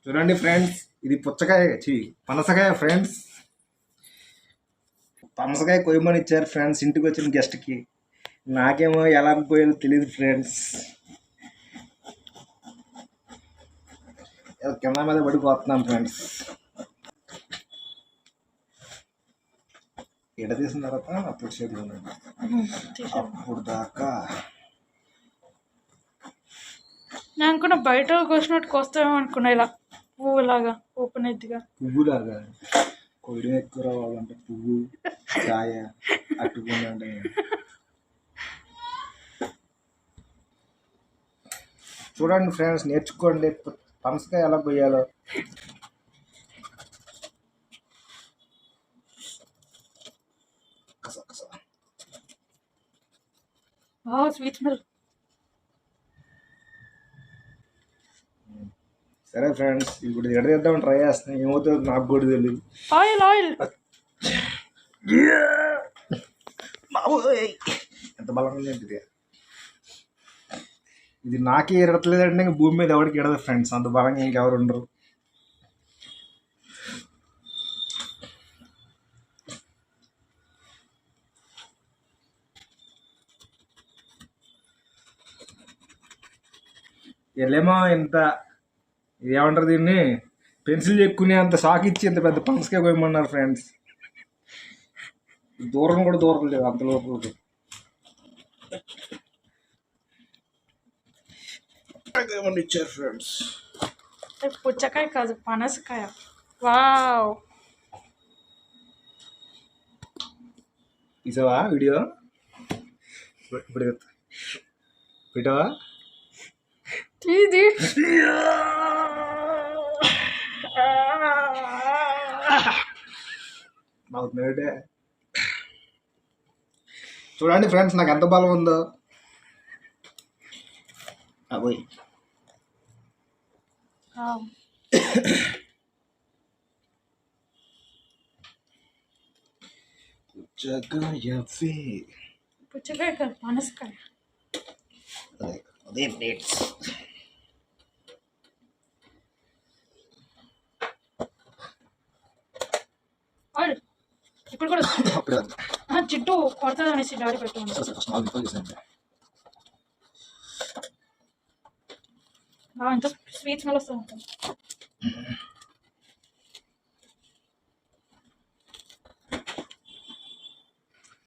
చూడండి ఫ్రెండ్స్, ఇది పుచ్చకాయ పనసకాయ ఫ్రెండ్స్. పనసకాయ కొయ్యమని ఇచ్చారు ఫ్రెండ్స్ ఇంటికి వచ్చిన గెస్ట్కి. నాకేమో ఎలా పోయాలో తెలియదు ఫ్రెండ్స్. కింద మీద పడిపోతున్నాం ఫ్రెండ్స్. ఎడ తీసిన తర్వాత అప్పుడు చేతులు ఉండండి. అప్పుడు దాకా నేను అనుకున్నా బయట కోసినట్టు కోస్తామేమో అనుకున్నా, ఇలా పువ్వులాగా ఓపెన్ అయిద్దిగా. పువ్వులాగా కొయ్యడం ఎక్కువ రావాలంటే పువ్వు ఛాయ అట్టుకుంటే. చూడండి ఫ్రెండ్స్, నేర్చుకోండి పనసకాయ ఎలా కొయ్యాలో. Sweet smell. సరే ఫ్రెండ్స్, ఇప్పుడు ఎడదిద్దామని ట్రై చేస్తాను. ఏమవుతుందో నాకు కూడా తెలియదు. ఆయిల్ ఆయిల్ ఎంత బలంగా ఉంది ఇది. నాకే ఎడట్లేదంటే ఇంక భూమి మీద ఎవరికి ఎడదు ఫ్రెండ్స్. అంత బలంగా ఇంకెవరు ఉండరు. వీళ్ళేమో ఇంత ఏమంటారు దీన్ని, పెన్సిల్ చెక్కునే అంత షాక్ ఇచ్చి ఇంత పెద్ద పనసకాయ కోయమన్నారు ఫ్రెండ్స్. దూరం కూడా దూరం లేదు అంత లోపలికి. ఏమన్నా ఇచ్చారు ఫ్రెండ్స్. పుచ్చకాయ కాదు, పనసకాయ. వావ్, తీసావా వీడియో? ఇప్పుడు పెట్టావా? ఇది అవుతున్నాడే. చూడండి ఫ్రెండ్స్, నాకు ఎంత బలం ఉందో. అబోయ్ పుచ్చకాయ కాదు, పనసకాయ. అదే ప్లేట్స్. ఇప్పుడు కూడా జిడ్డు కొడుతుంది అనేసి డాడీ పెట్టండి. ఎంత స్వీట్ స్మెల్ వస్తుంది.